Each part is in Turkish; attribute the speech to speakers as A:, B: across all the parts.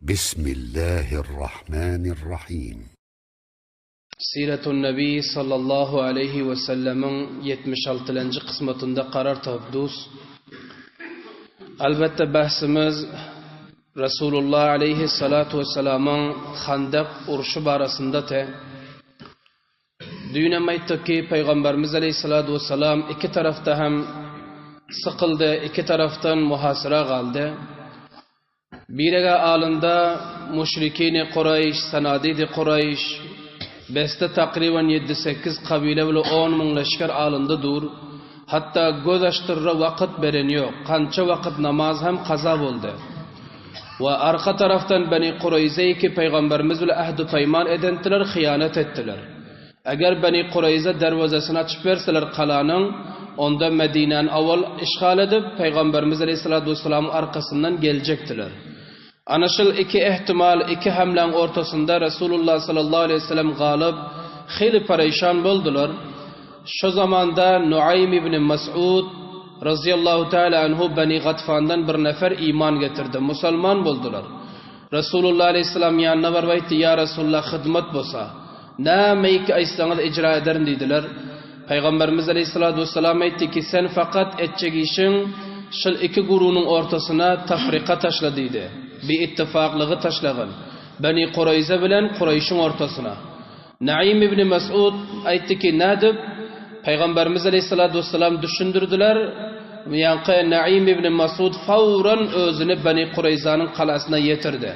A: بسم الله الرحمن الرحيم.
B: سيرة النبي صلى الله عليه وسلم 76 qismatında qarar topdus. Albatta bahsimiz Rasulullah alayhi salatu vesselam'ın Xandaq urushi barasında te. Dünamaytdaki Peygamberimiz alayhisalatu vesselam iki tarafta ham sıkıldı, iki taraftan muhasira qaldı. Biriga alında müşrikini Quraysh, sanadidi Quraysh, beste takriben 7-8 kabile bile 10 min leşker alında dur. Hatta göz açtırra vakit beren yok. Kança vakit namaz hem kaza oldu. Ve arka taraftan Beni Qurayze'yi ki Peygamberimiz ile ahdu peyman edentiler, hıyanet ettiler. Eğer Beni Qurayze dervazasını açıp verseler kalanın, onda Medine'nin avval işgal edip Peygamberimiz Aleyhisselatü Vesselam'ın arkasından gelecektiler. Anışıl iki ihtimal, iki hamlen ortasında Resulullah sallallahu aleyhi ve sellem galip, xili perişan buldular. Şu zamanda Nuaym ibn Mas'ud razıyallahu teala anhu Beni Gatfan'dan bir nefer iman getirdi. Müslüman buldular. Resulullah aleyhisselam yanına var ve etti, ya Resulullah hizmet bolsa, ne meyki aysanız icra ederin dediler. Peygamberimiz aleyhissalatu vesselam etti ki sen fakat edecek işin şıl iki gurunun ortasına tafrika taşla dedi. Bir ittifaklığı taşlağın. Beni Qurayze bilen Qurayş'ın ortasına. Naim ibn Mas'ud aytti ki nadib Peygamberimiz aleyhissalatu vesselam düşündürdüler. Yankı Naim ibn Mas'ud fauran özünü Beni Qurayza'nın kalasına yetirdi.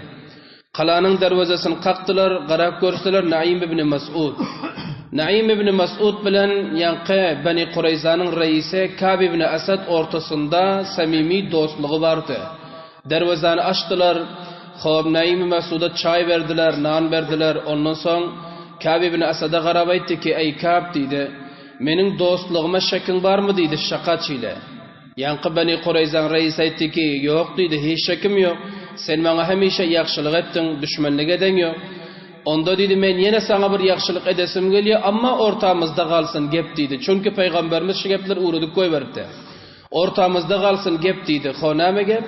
B: Kalanın dervazasını kaktılar, qarab görsüler Naim ibn Mas'ud. Naim ibn Mas'ud bilen yankı Beni Qurayza'nın reisi Ka'b ibn Asad ortasında samimi dostluğu vardı. Dervazanı açtılar. Xo'p, Naim ibn Mas'ud'a çay verdiler, nan verdiler. Ondan soň Ka'b ibn Asad'a qarab aytdi ki, "Ey Ka'b" dedi, "Mening dostluğuma şekin barmı?" dedi şaqat ile. Yankı Beni Qurayza'nın reisi aytdi ki, "Yo'q" dedi, "Hiç şekim yok. Sen bana hemişe yaxşılık ettin, düşmanlık eden yok." Onda dedi, "Men yine sana bir yaxşılık edesim geliyor, ama ortamızda kalsın gep" dedi. Çünkü Peygamberimiz şu gepler uğradık koy verdi. Ortamızda kalsın gep dedi. Xoname gep.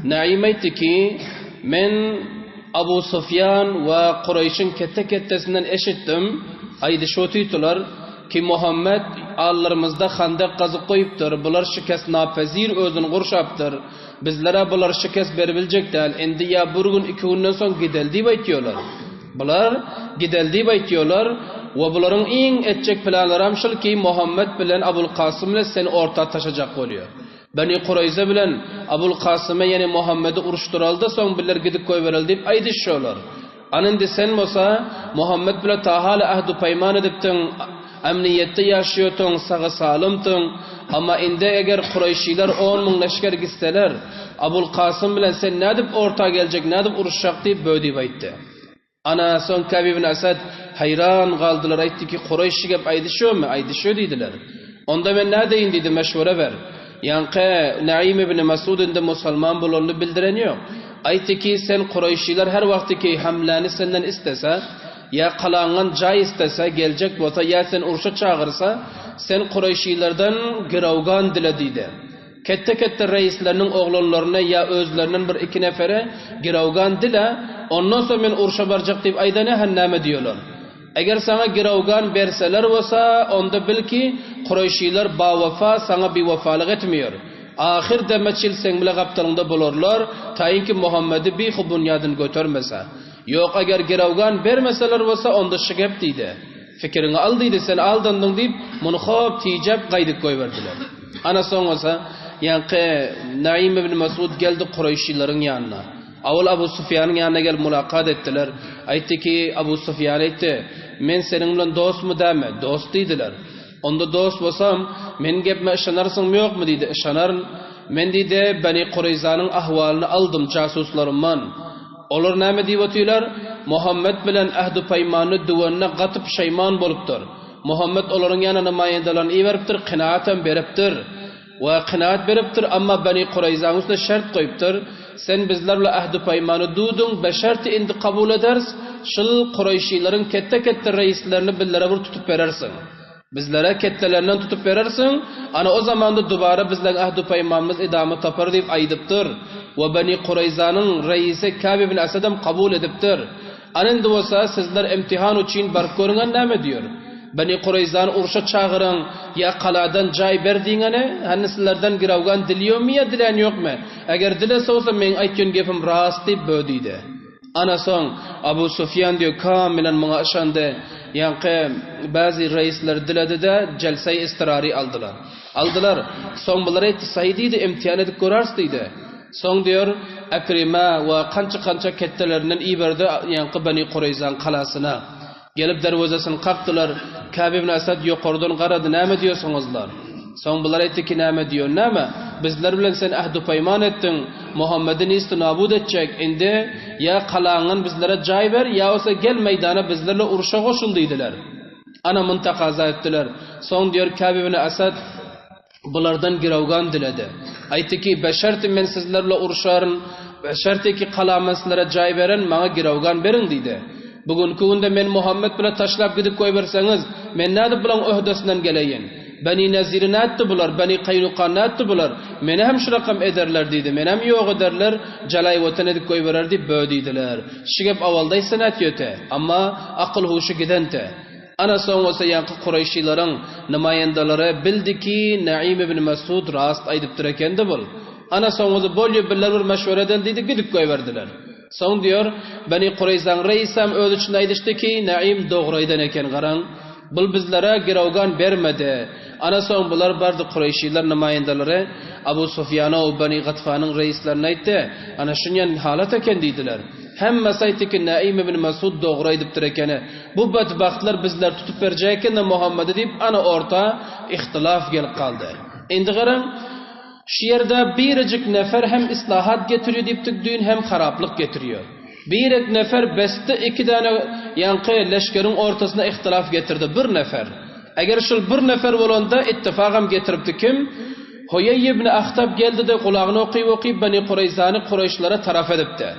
B: Naim aytdi ki, "Men Abu Sufyan ve Qurayş'ın kette-kettesinden eşittim. Aydı şu titular ki Muhammed allarımızda Xandaq qazıp koyuptur. Bular şikast napazir özünü qurşaptır. Bizlere bular şikast beribilecekler. Endi ya bir gün iki günden soň gideldi baytıyorlar. Bular gideldi baytıyorlar. Ve bunların en etcek planları amşıl ki Muhammed bilen Abul Qasım'la sen orta taşacak oluyor. Beni Qurayze bilen Abul Qasım'a yani Muhammed'i uruşturaldı soň bilir gidip koy verildi deyip aydı şolar. Anında sen olsa Muhammed bilen tahala ahdu peyman ediptin, emniyette yaşıyordun, sağı salımtın. Ama indi eğer Qurayşiler 10 min leşker gitseler, Abul Qasım bilen sen ne edip orta gelecek, ne edip uruşacak deyip böyle bayttı. Ana son Ka'b ibn Asad hayran kaldılar, aytdı ki Qurayş'i gep aydı şu mu? Aydı şu dediler. Onda ben ne deyin dedi, meşvere ver. Yankı Naim ibn Mas'ud'un da Müslüman bulunduğunu bildiren yok. Aytdı ki sen Qurayşiler her vakti ki hamlani senden istese, ya kalangan cay istese gelecek bolsa, ya sen uruşa çağırsa, sen Qurayşilerden giravgan dile dedi. Kette reislerinin oğlanlarına ya özlerinin bir iki nefere giravgan dile, ondan sonra men uruşa baracak deyip ayda ne hanname diyorlar. Eğer sana giravgan verseler olsa, onda bil ki Qurayşiler bawafa sana bir vafalık etmiyor. Ahir demeçil sen bile kaptalında bulurlar, tayin ki Muhammed'i bir bunyadını götürmese. Yok eğer giravgan vermeseler olsa onda şıgep deydi. Fikrini al deydi, sen aldandın deyip bunu hop tiyecep gaydık koy verdiler. Ana son olsa yankı Naim ibn Mas'ud geldi Qurayşilerin yanına. Avul Abu Sufyan'ın yanına gel mülakat ettiler. Aytti ki Abu Sufyan aytti, "Men seninle dost mu deme?" Dost dediler. Onda dost bolsam, men gepme ışanarsın mı yok mu dedi. Işanarım. Men dedi Beni Qurayza'nın ahvalını aldım casuslarımdan. Olur näme deyip ötüyorlar? Muhammed bilen ahdu peymanı duvanına qatıp şeyman bolupdur. Muhammed onların yanına mayendalarini iveriptir, qinaatan beriptir. Ve qinaat beriptir, ama Beni Qurayza'nın üstüne şart koyuptur. Sen bizlerle ahdu peymanı dudun, beşerti indi kabul ederiz. Şıl Qurayşilerin kette reislerini billere vur tutup verersin. Bizlere kettelerinden tutup verirsin. Ana o zamanda dubara bizden ahdu paymanımız idamı tapar deyip aydıptır. Ve Bani Kureyza'nın reisi Kâb ibn Asad'ım kabul ediptir. Anin de olsa sizler imtihan için barıp görüngen ne diyor? Bani Kureyza'nın urşa çağırın ya kaladan cay verdiğine hani sizlerden giravgan diliyor mu ya dilen yok mu? Eğer dilese olsa men aytyon gepim rast deyip bödiydi. Ana son Abu Sufyan diyor kamilen bana aşandı. Yankı bazı reisler diledi de celse-i istirari aldılar. Son bunları etti sayidiydi imtihan edip görarstıydı. Son diyor Ekrime ve kança kettelerinden iyi verdi yankı Bani Kureyza'nın kalasına. Gelip dervazasını kalktılar. Kâb ibn Asad yukarıdan qaradı. Näme diyorsunuzlar? Son bunlar etti ki näme diyor? Näme? Bizler bilen sen ahdu payman ettin. Muhammed'in istinabud edecek. Indi ya kalağın bizlere cay ver ya olsa gel meydana bizlerle uruşa koşul dediler. Ana muntakaza ettiler. Son diyor Kâb ibn Asad bulardan giravgan diledi. Aytti ki beşerti men sizlerle uruşarın. Beşerti ki kalağın sizlere cay veren bana giravgan verin dedi. Bugün kuvunda men Muhammed bile taşlap gidip koy verseniz men näde bilen öhdesinden geleyin. Bani Nazir'in attı bular, Bani Qaynuqan attı bular. Meni hem şu rakam ederler dedi. Men hem yok ederler. Jalay vatan edip koy verer deyip bödiydiler. Şigep avalday sanat yote. Amma akıl huşu gidente. Ana son olsa yankı Kureyşilerin namayendaları bildi ki Naim ibn Masud rast aydıptır ekendi bul. Ana son olsa bolyo biller bir meşvere dedi gidip koy verdiler. Son diyor Bani Kureyza'nın reisam öz için aydıçtı ki Naim doğraydan eken qaran. Bul bizlere giravgan vermedi. Ana son bular bardı Kureyşiler namayendaları Abu Sufyan'a o Bani Gatfan'ın reislerine aytti. Ana şunyan halat eken deydiler. Hemmesi aytti ki Naim ibn Masud doğraydıptır ekeni. Bu bedbaxtlar bizler tutup verecekken de Muhammed'i deyip ana orta ihtilaf gelip kaldı. Endi qaran şu yerde biricik nefer hem islahat getiriyor deyip tükdüğün hem haraplık getiriyor. Bir nefer beste iki tane yankı leşkerin ortasına ihtilaf getirdi. Bir nefer. Eğer şu bir nefer olanda ittifakam getiripti kim? Huyey ibn Ahtab geldi de kulağını okuyup Bani Kureyza'nı Kureyşlere taraf edipti.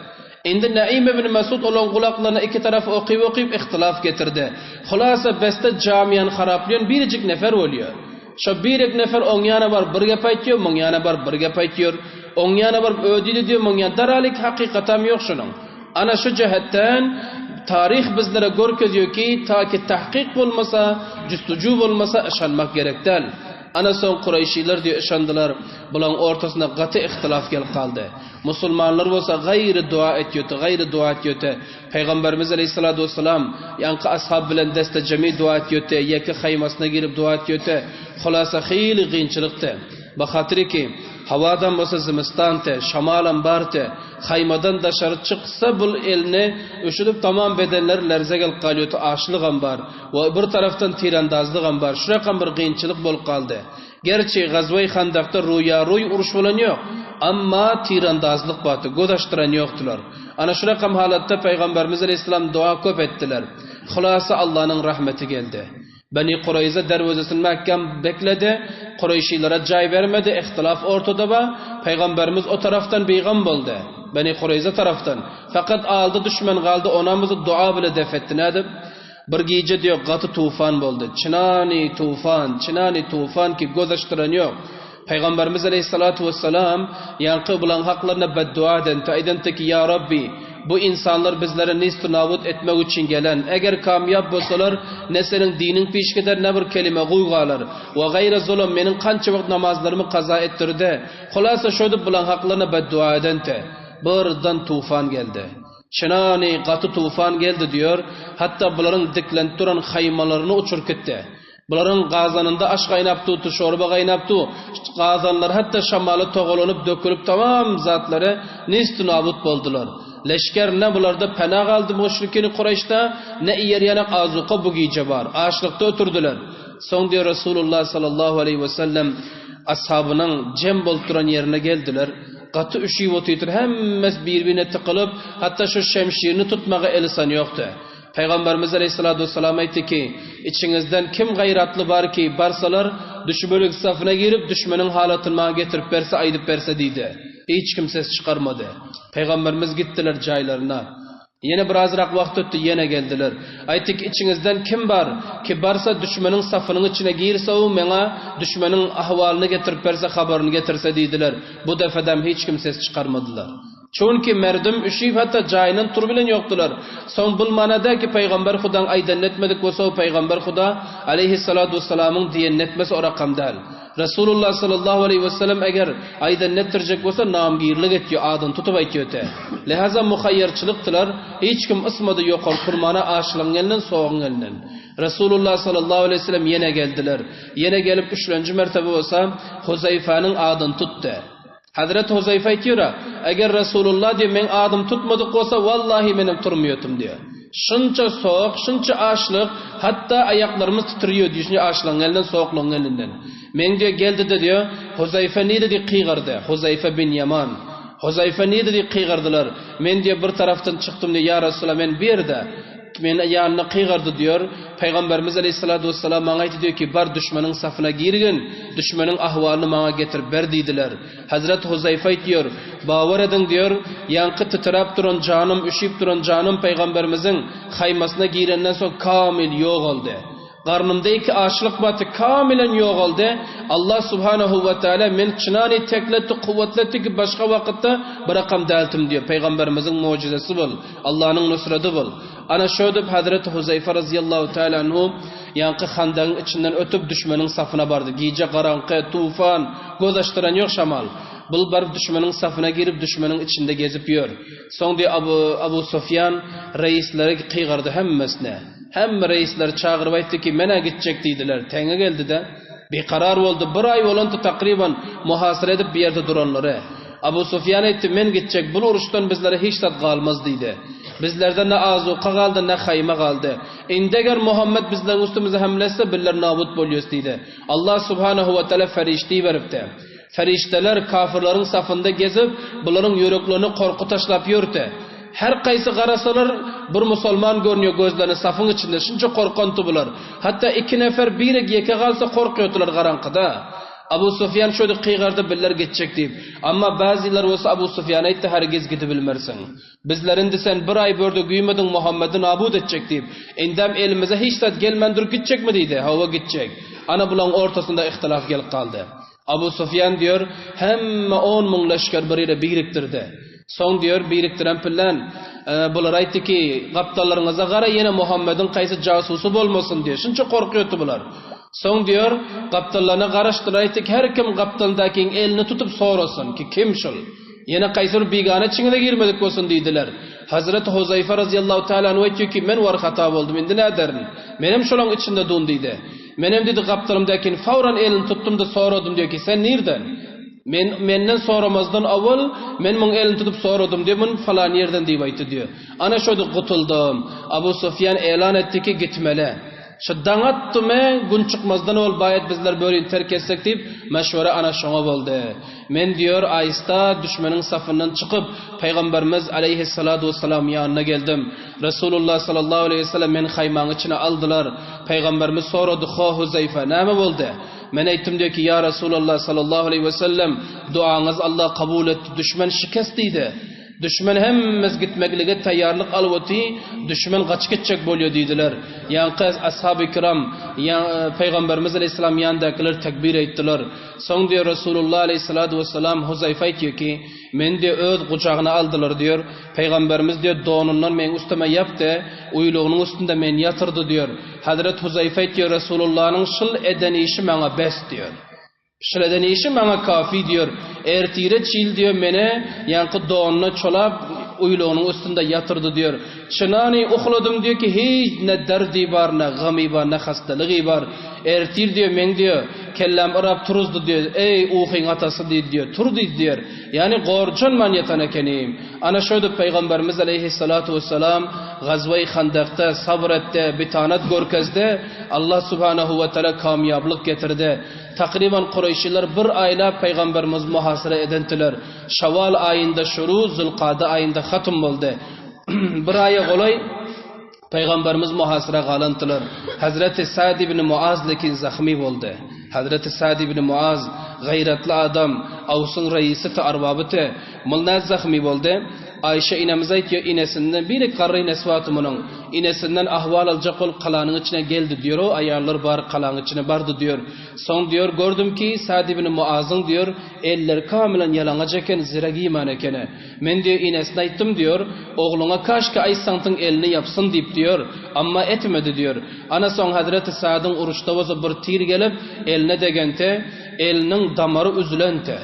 B: Endi Naim ibn Masud olan kulaklarına iki taraf okuyup ihtilaf getirdi. Hulasa beste camiyan haraplayan biricik nefer oluyor. Şu bir nefer on yana var bir gap aytıyor, on yana var bir gap aytıyor. On yana var ödili diyor, on yana daralik hakikatam yok şunun. Ana şu cihetten tarih bizlere görkezüyor ki ta ki tahqiq olmasa, cüstucu olmasa işanmak gerekten. Ana son Kureyşiler diyor işandılar. Bulan ortasına qatı ihtilaf gelip kaldı. Müslümanlar olsa gayri dua ediyordu. Peygamberimiz Aleyhissalatu vesselam yankı ashab bilen deste cemi dua ediyordu. Yeki haymasına girip dua ediyordu. Xulasa xeyli qiyinchilikdi. Baxatiri ki havadan olsa zimistante, şamalan barte, haymadan dışarı çıksa bul elini üşüdüp tamam bedenler lerzegel kalıyordu, açlığım var. Ve bir taraftan tirandazlığım var. Şuraya bir qiyinchilik bolup kaldı. Gerçi Gazvay Xandaqda roy uruş olan yok. Amma tirandazlık batı, godaştıran yoktular. Ana şuraya halatta Peygamberimiz Aleyhisselam dua köp ettiler. Xulasa Allah'ın rahmeti geldi. Bani Kureyza dervazasını mahkem bekledi. Kureyşilere cay vermedi. İhtilaf ortada var. Peygamberimiz o taraftan beygan buldu. Bani Kureyza taraftan. Fakat aldı düşman kaldı. Onamızı dua bile defetti. Nedir? Bir gece diyor qatı tufan buldu. Çinani tufan ki gözaştıran yok. Peygamberimiz Aleyhissalatu vesselam yankı bulan haklarına beddua eden ki ya Rabbi bu insanlar bizlere nistu nabut etmek için gelen eğer kamyap bolsalar ne senin dinin peş gider ne bir kelime guygalar ve gayri zulüm menin kança vaqt namazlarımı qaza ettirdi. Xulasa şöyle bulan haklarına beddua edente. Birdan tufan geldi. Çinani qatı tufan geldi diyor. Hatta bunların diklenip duran haymalarını uçurup gitti. Bunların gazanında aş qaynap tuttu, şorba qaynap tuttu. Gazanlar hatta şamalı toğulanıp dökülüp tamam zatları nistu nabut boldular. Leşker ne bularda pena kaldı müşrikini Kureyş'ta ne yer yana azuqa bu gece var. Açlıkta oturdular. Son diyor Resulullah sallallahu aleyhi ve sellem ashabının cem bolturan yerine geldiler. Qatı üşüyüp oturdu. Hemmes birbirine tıkılıp hatta şu şemşirini tutmağa elisan yoktu. Peygamberimiz Aleyhissalatu vesselam aytti ki içinizden kim gayratlı var ki barsalar düşmanlık safına girip düşmanın halatını bana getirip verse aydıp verse deydi. Hiç kimses çıkarmadı. Peygamberimiz gittiler caylarına. Yine birazrak vaqt ötdi, yine geldiler. Aytdik, içinizden kim var ki barsa düşmanın safının içine girse o mena düşmanın ahvalını getirip berse haberini getirse deydiler. Bu defadam hiç kim ses çıkarmadılar. Çünkü merdim üşüyüp hatta cayının turbilen yoktular. Son bu manada ki Peygamber Hudan aydan etmedik olsa o Peygamber Huda aleyhissalatu vesselamın diyen netmesi o rakamdal. Resulullah sallallahu aleyhi ve sellem eğer aydan nettirecek olsa namgirlik etiyor, adın tutup aytıyor te. Lehaza muhayyarçılıktılar. Hiç kim ısmadı yok ol kurmana aşılın elinden soğun elinden. Resulullah sallallahu aleyhi ve sellem yine geldiler. Yine gelip 3. mertebe olsa Huzeyfa'nın adını tuttu. Hazreti Huzeyfe diyor, eğer Resulullah diyor men adım tutmadık olsa vallahi benim turmuyotum diyor. Şunca soğuk, şunca açlık, hatta ayaklarımız titriyor diyor açlığın elinden, soğukluğun elinden. Men diyor geldi de diyor, Huzeyfe ne dedi kıygardı? Huzeyfe bin Yaman. Huzeyfe ne dedi kıygardılar? Men diyor bir taraftan çıktım diyor, ya Resulallah men bir de. Men yanına kıygardı diyor. Peygamberimiz Aleyhisselatü Vesselam bana diyor ki bar düşmanın safına girgin, düşmanın ahvalını bana getir berdiydiler. Hazreti Huzeyfe diyor, bavar edin diyor, yankı titrap duran canım, üşüyüp duran canım Peygamberimizin haymasına girenden sonra kamil yok oldu. Karnımdaki açlık batı kamilen yok oldu. Allah subhanahu ve teala men çınani tekletti, kuvvetletti ki başka vakitte bırakam deltim diyor. Peygamberimizin mucizesi bul. Allah'ın nusreti bul. Ana şöyle Hazreti Huzeyfe radıyallahu teala anhu yankı handağın içinden ötüp düşmanın safına vardı. Gece karanlık, tufan, göz açtıran yok şamal. Bul barıp düşmanın safına girip düşmanın içinde gezip yiyor. Son diye Abu Sufyan reisleri kıygardı hemmesine. Hem reisler çağırıp aytdı ki mena gidecek deydiler. Tenge geldi de bir karar oldu. Bir ay olantı takriban muhasara edip bir yerde duranları. Abu Sufyan etti men gidecek. Bu urushdan bizlere hiç tat kalmaz deydi. Bizlerden ne azuqa kaldı ne hayma kaldı. İndeger Muhammed bizlerin üstümüze hamletse bizler nabut boluyuz deydi. Allah subhanahu ve teala ferişteyi veripti. Ferişteler kafirlerin safında gezip bunların yüreklerini korku taşlap yürüdü. Her kaysı qarasalar bir musulman görünüyor gözlerinin safın içinde. Şunca korkuntu bular. Hatta iki nefer biri yeke kalsa korkuyordular qaranqıda. Abu Sufyan şöyle kıygardı biller geçecek deyip. Ama bazılar olsa Abu Sufyan etti herkes gidip bilmersin. Bizlerin de sen bir ay böyle güymedin Muhammed'in abud edecek deyip. İndem elimize hiç tat gelmendir gidecek mi deydi. Hava gidecek. Ana bulan ortasında ihtilaf gelip kaldı. Abu Sufyan diyor hem 10 bin leşker biriyle biriktirdi. Son diyor biriktiren pillen bular aytdı ki kaptallarınıza qara yine Muhammed'in kaysı casusu olmasın diyor. Şunca korkuyordu bular. Son diyor kaptallarına qarashtılar aytdı ki her kim kaptaldaki elini tutup sorasın ki kim şul? Yine kaysır bigane içine girmedik olsun deydiler. Hazreti Huzeyfe radıyallahu teala anhu diyor ki men var hata oldum indi ne ederim? Menem şolong içinde dun deydi. Menem dedi kaptalımdaki fawran elini tuttum da soradım diyor ki sen nereden? Menden soramazdan avval men mun elini tutup soradım diyor mun falan yerden deyip aytdı diyor. Ana şöyle kutuldum. Abu Sufyan elan etti ki gitmeli. Şu dangattı mı gün çıkmazdan ol bayat bizler böyle terk etsek deyip meşvere ana şoňa boldy. Men diyor aysta düşmanın safından çıkıp Peygamberimiz aleyhissalatu vesselam yanına geldim. Resulullah sallallahu aleyhi ve sellem men haymanın içine aldılar. Peygamberimiz soradı "Ha Huzeyfe näme boldy?" Men aytdım diyor ki ya Resulullah sallallahu aleyhi ve sellem duanız Allah kabul etti. Düşman şikast deydi. Düşman hemmez gitmeklige tayarlık alvati, düşman kaç gidecek boluyor deydiler. Yankı ashab-ı kiram, Peygamberimiz aleyhisselam yandakiler tekbir ettiler. Son diyor Resulullah aleyhissalatu vesselam Huzeyfe diyor ki, men diyor öz kucağına aldılar diyor. Peygamberimiz diyor donundan men üstüme yaptı, uyluğunun üstünde men yatırdı diyor. Hazret Huzeyfe diyor Resulullah'ın şıl eden işi bana bes diyor. Şileden işi bana kafi diyor. Ertire çil diyor mene yankı doğununa çolap uyluğunun üstünde yatırdı diyor. Çınani uxladım diyor ki hiç ne derdi var ne gami var ne hastalığı var. Ertir diyor men diyor kellem ırap turuzdu diyor. Ey uxin atası diyor turdu diyor. Yani gorcan man yatanekenim. Ana şöyle Peygamberimiz aleyhissalatu vesselam Gazve-i Handak'ta sabretti bitanat görkezde Allah subhanahu ve teala kamyablık getirdi. Takriban Kureyşiler bir ayla Peygamberimiz muhasara edendiler. Şaval ayında şuru, Zülqada ayında hatım oldu. Bir aya olay Peygamberimiz muhasara qalantılar. Hazreti Sa'd ibn Muaz lekin zahmi oldu. Hazreti Sa'd ibn Muaz gayretli adam, Avs'ın reisi te arbabıtı, mılnaz zahmi oldu. Ayşe inemiz aytıyor, inesinden biri qarrı nesvatımının inesinden ahval alacak ol kalanın içine geldi diyor. O ayarlar var kalanın içine vardı diyor. Son diyor gördüm ki Sa'd ibn Muaz'ın diyor eller kamilen yalanacak zira iman ekene. Men diyor inesine ayttım diyor. Oğluna kaşka Aysant'ın elini yapsın deyip diyor. Ama etmedi diyor. Ana son Hazreti Sa'd'ın uruşta olsa bir tir gelip eline degente elinin damarı üzülente.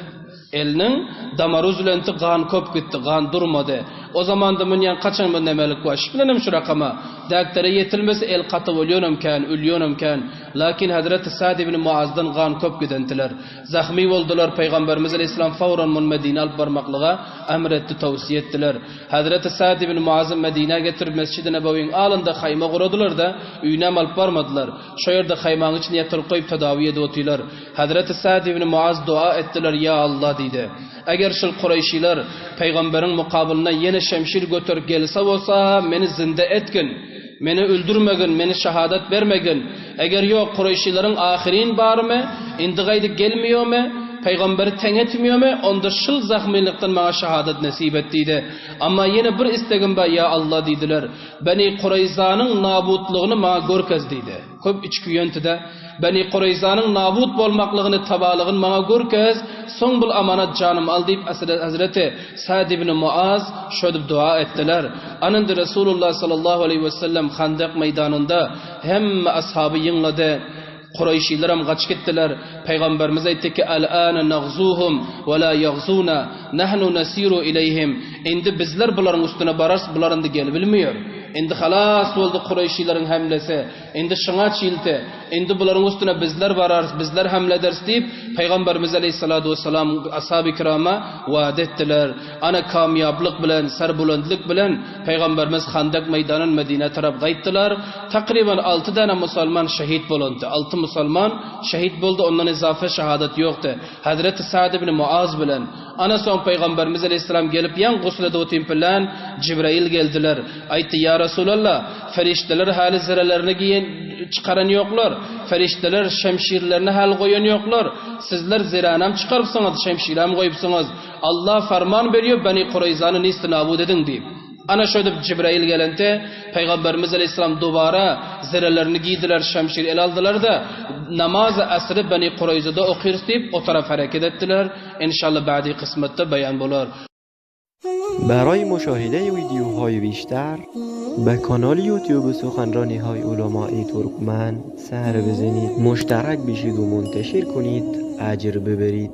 B: Elinin damarı üzülenti kan köp gitti, kan durmadı. O zaman da münyen kaçan mı nemelik var? Şiplenim şu rakama. Daktere yetilmesi el katı ölüyonumken. Lakin Hazreti Sa'd ibn Muaz'dan kan köp gidentiler. Zahmi oldular. Peygamberimiz Aleyhisselam fauran mun Medine alıp barmaklığa emretti, tavsiye ettiler. Hazreti Sa'd ibn Muaz'ı Medine getirip Mescid-i Nebevi'nin alında kayma kuradılar da üynem alıp barmadılar. Şu yerde kaymağın içine yatırıp koyup tedavi ediyorlar. Hazreti Sa'd ibn Muaz dua ettiler. Ya Allah dedi. Eğer şu Kureyşiler peygamberin mukabiline yeni şemşir götürüp gelse olsa beni zinde etkin, beni öldürmegin, beni şehadet vermegin. Eğer yok Kureyşilerin ahirin var mı? İndi gaydi gelmiyor mu? Peygamberi ten etmiyor mu? Onda şıl zahmilikten bana şehadet nasip ettiydi. Ama yine bir istegim var ya Allah dediler. Beni Kureyza'nın nabutluğunu bana görkez dedi. Köp içki yöntüde. Beni Kureyza'nın nabut bolmaklığını tabalığın bana görkez. Son bul amanat canım al deyip Hazreti Sa'd ibn Muaz şöyle dua ettiler. Anında Resulullah sallallahu aleyhi ve sellem Handak meydanında hem ashabı yınladı. Kureyşiler hem kaç gittiler. Peygamberimiz aytti ki el-âne nagzuhum ve la yagzuna nahnu nasiru ileyhim. Indi bizler bunların üstüne barars, bunların da gel bilmiyor. Indi halas oldu Kureyşilerin hamlesi. Indi şına çildi. Indi bunların üstüne bizler vararız, bizler hamle ders deyip Peygamberimiz Aleyhissalatu vesselam ashab-ı kirama vaat ettiler. Ana kamyablık bilen, serbulundluk bilen Peygamberimiz Handak meydanın Medine taraf gayttılar. Takriben 6 tane Müslüman şehit bulundu. 6 Müslüman şehit buldu. Ondan izafe şehadet yoktu. Hazreti Sa'd ibn Muaz bilen. Ana son Peygamberimiz Aleyhisselam gelip yan guslede o timpilen Cibrail geldiler. Aytti ya Resulallah, ferişteler hali zirelerini giyen çıkaran yoklar. Ferişteler şemşirlerini hal koyan yoklar. Sizler ziranam çıkarıpsınız, şemşirem koyupsınız. Allah farman veriyor, Beni Kureyza'nın istinabud edin deyip. Ana şöyle Cibrail gelente Peygamberimiz Aleyhisselam duvara zirelerini giydiler, şemşir el aldılar da namaz-ı asrı Beni Kureyza'da okuyuruz deyip o taraf hareket ettiler. İnşallah ba'di kısmette beyan bular.
C: برای مشاهده ویدیوهای بیشتر به کانال یوتیوب سخنرانی های علماء ترکمن سر بزنید، مشترک بشید و منتشر کنید، اجر ببرید.